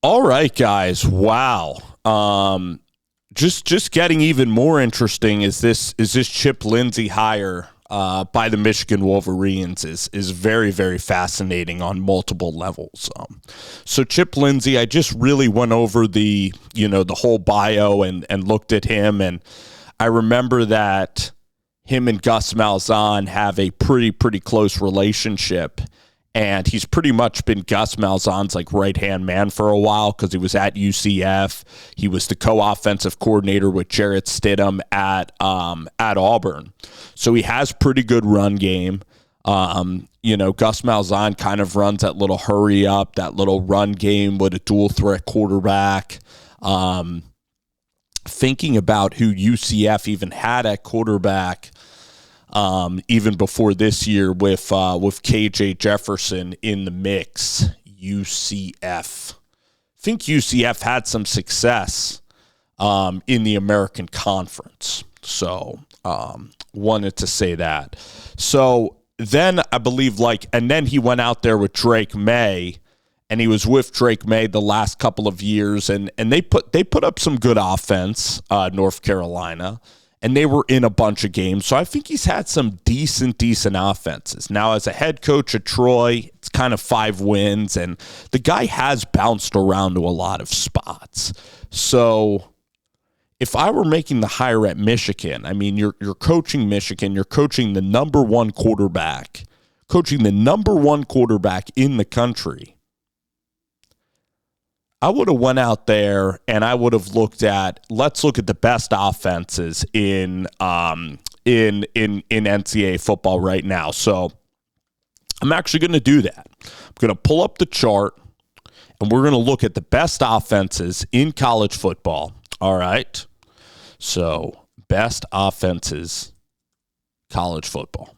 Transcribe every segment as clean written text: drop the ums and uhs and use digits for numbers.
All right, guys. Wow. Just getting even more interesting is this Chip Lindsey hire by the Michigan Wolverines is very, very fascinating on multiple levels. So Chip Lindsey, I just really went over the whole bio and looked at him, and I remember that him and Gus Malzahn have a pretty close relationship. And he's pretty much been Gus Malzahn's right-hand man for a while because he was at UCF. He was the co-offensive coordinator with Jarrett Stidham at Auburn. So he has pretty good run game. Gus Malzahn kind of runs that little hurry up, that little run game with a dual threat quarterback. Thinking about who UCF even had at quarterback, even before this year with KJ Jefferson in the mix, UCF. I think UCF had some success in the American Conference. So wanted to say that. So then I believe and then he went out there with Drake May, and he was with Drake May the last couple of years, and they put up some good offense, North Carolina. And they were in a bunch of games. So I think he's had some decent offenses. Now, as a head coach at Troy, it's kind of 5 wins. And the guy has bounced around to a lot of spots. So if I were making the hire at Michigan, I mean, you're coaching Michigan. You're coaching the number one quarterback. Coaching the number one quarterback in the country. I would have went out there and I would have let's look at the best offenses in NCAA football right now. So I'm actually going to do that. I'm going to pull up the chart and we're going to look at the best offenses in college football. All right. So best offenses, college football.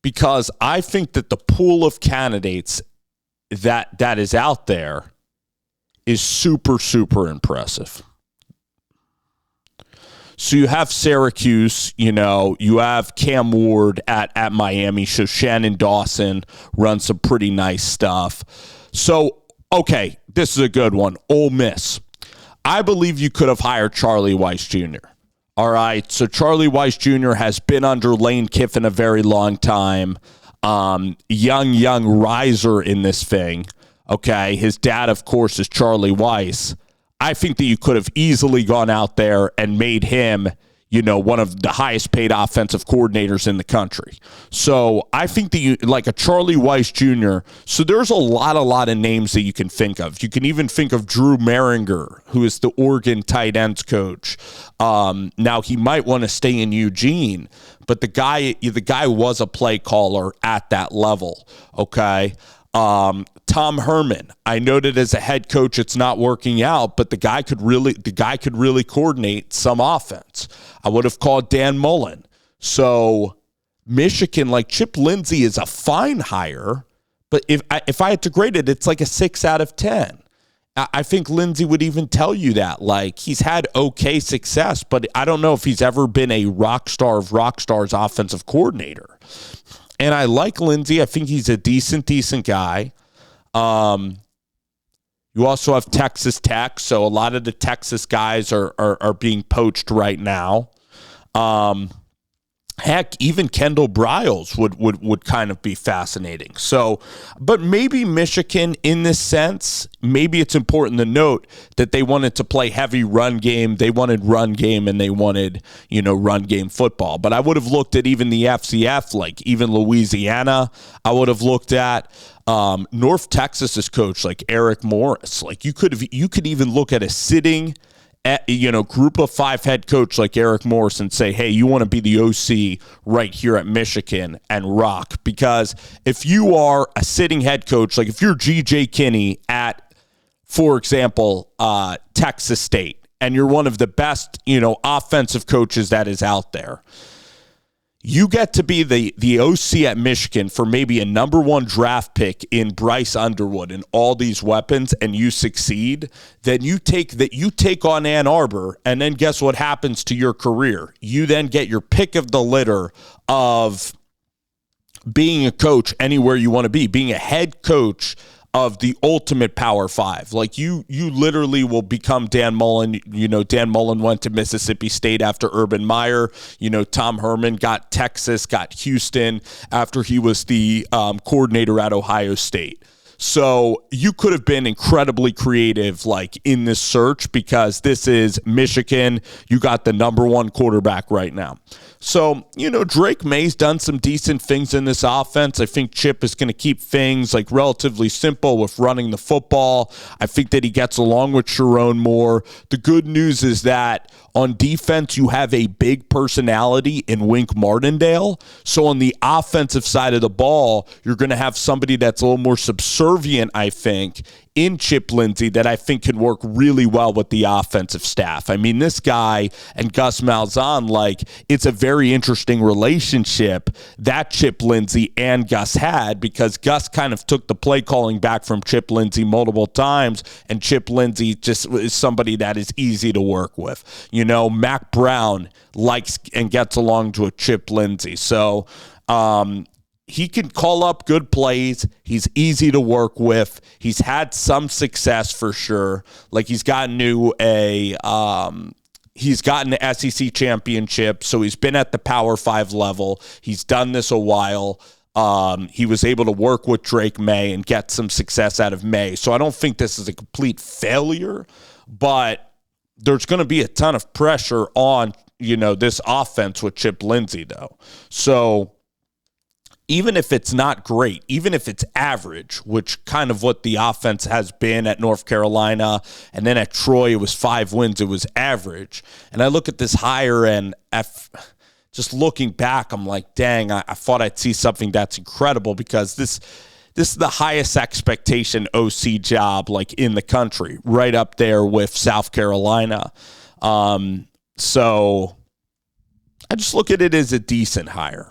Because I think that the pool of candidates that is out there is super impressive. So you have Syracuse, you have Cam Ward at Miami. So Shannon Dawson runs some pretty nice stuff. So, okay, this is a good one. Ole Miss. I believe you could have hired Charlie Weiss Jr. All right, so Charlie Weiss Jr. has been under Lane Kiffin a very long time. Young riser in this thing. Okay, his dad, of course, is Charlie Weiss. I think that you could have easily gone out there and made him, one of the highest paid offensive coordinators in the country. So I think that you, like a Charlie Weiss Jr., so there's a lot of names that you can think of. You can even think of Drew Maringer, who is the Oregon tight ends coach. Now, he might want to stay in Eugene, but the guy was a play caller at that level, okay? Tom Herman, I noted as a head coach it's not working out, but the guy could really coordinate some offense. I would have called Dan Mullen. So Michigan, Chip Lindsey is a fine hire, but if I had to grade it, it's like a 6 out of 10. I think Lindsey would even tell you that. He's had okay success, but I don't know if he's ever been a rock star of rock stars offensive coordinator. And I like Lindsey. I think he's a decent guy. You also have Texas Tech, so a lot of the Texas guys are being poached right now. Heck, even Kendall Briles would kind of be fascinating. So, but maybe Michigan in this sense, maybe it's important to note that they wanted to play heavy run game. They wanted run game and they wanted, run game football. But I would have looked at even the FCF, even Louisiana. I would have looked at North Texas's coach, Eric Morris. You could even look at a sitting group of 5 head coach like Eric Morris and say, hey, you want to be the OC right here at Michigan and rock. Because if you are a sitting head coach, if you're G.J. Kinney at, for example, Texas State, and you're one of the best, offensive coaches that is out there, you get to be the OC at Michigan for maybe a number 1 draft pick in Bryce Underwood and all these weapons, and you succeed, then you take on Ann Arbor, and then guess what happens to your career? You then get your pick of the litter of being a coach anywhere you want to be, being a head coach of the ultimate Power Five. Like you literally will become Dan Mullen. You know, Dan Mullen went to Mississippi State after Urban Meyer. You know, Tom Herman got Texas, got Houston after he was the coordinator at Ohio State. So you could have been incredibly creative like in this search because this is Michigan. You got the number one quarterback right now. So, you know, Drake May's done some decent things in this offense. I think Chip is going to keep things like relatively simple with running the football. I think that he gets along with Sharon Moore. The good news is that on defense, you have a big personality in Wink Martindale. So on the offensive side of the ball, you're going to have somebody that's a little more subservient, I think, in Chip Lindsey that I think can work really well with the offensive staff. I mean, this guy and Gus Malzahn, like, it's a very interesting relationship that Chip Lindsey and Gus had because Gus kind of took the play calling back from Chip Lindsey multiple times, and Chip Lindsey just is somebody that is easy to work with. You know, Mac Brown likes and gets along to a Chip Lindsey. So, he can call up good plays. He's easy to work with. He's had some success for sure. Like he's gotten the SEC championship, so he's been at the Power 5 level. He's done this a while. He was able to work with Drake May and get some success out of May. So I don't think this is a complete failure, but there's going to be a ton of pressure on, you know, this offense with Chip Lindsey though. So even if it's not great, even if it's average, which kind of what the offense has been at North Carolina, and then at Troy, it was 5 wins, it was average. And I look at this higher end, just looking back, I'm like, dang, I thought I'd see something that's incredible because this is the highest expectation OC job like in the country, right up there with South Carolina. So I just look at it as a decent hire.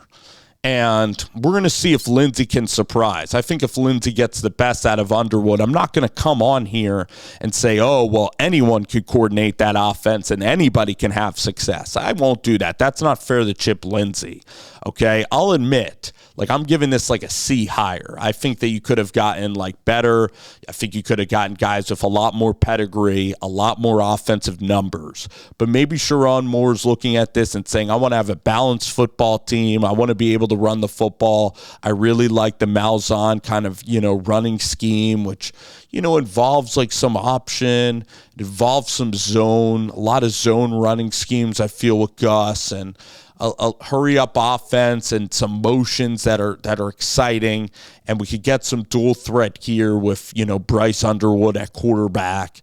And we're going to see if Lindsay can surprise. I think if Lindsay gets the best out of Underwood, I'm not going to come on here and say, oh, well, anyone could coordinate that offense and anybody can have success. I won't do that. That's not fair to Chip Lindsay. Okay, I'll admit, like I'm giving this like a C higher. I think that you could have gotten like better. I think you could have gotten guys with a lot more pedigree, a lot more offensive numbers. But maybe Sharon Moore's looking at this and saying, I want to have a balanced football team. I want to be able to run the football. I really like the Malzahn kind of, you know, running scheme, which, you know, involves like some option, it involves some zone, a lot of zone running schemes I feel with Gus, and a hurry up offense and some motions that are exciting, and we could get some dual threat here with, you know, Bryce Underwood at quarterback.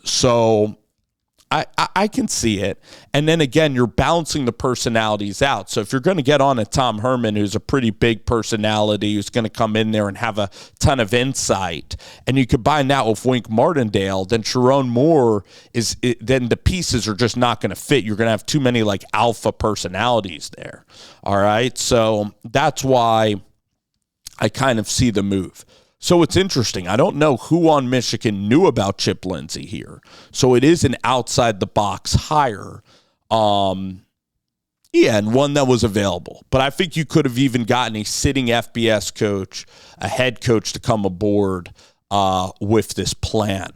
So I can see it. And then again, you're balancing the personalities out. So if you're going to get on a Tom Herman, who's a pretty big personality, who's going to come in there and have a ton of insight, and you combine that with Wink Martindale, then Sharon Moore then the pieces are just not going to fit. You're going to have too many like alpha personalities there. All right. So that's why I kind of see the move. So it's interesting. I don't know who on Michigan knew about Chip Lindsey here. So it is an outside-the-box hire. And one that was available. But I think you could have even gotten a sitting FBS coach, a head coach to come aboard with this plan,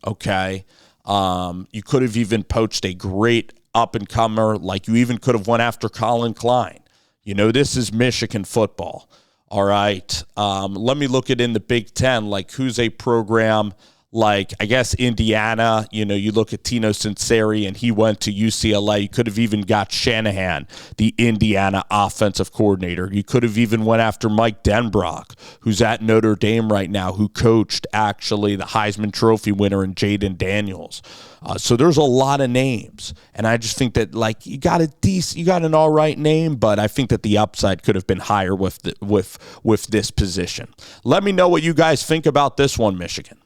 okay? You could have even poached a great up-and-comer. Like you even could have went after Colin Klein. You know, this is Michigan football. All right. Let me look at in the Big Ten, like who's a program like, I guess, Indiana. You know, you look at Tino Sinceri and he went to UCLA. You could have even got Shanahan, the Indiana offensive coordinator. You could have even went after Mike Denbrock, who's at Notre Dame right now, who coached actually the Heisman Trophy winner in Jaden Daniels. So there's a lot of names, and I just think that like you got an all right name, but I think that the upside could have been higher with this position. Let me know what you guys think about this one, Michigan.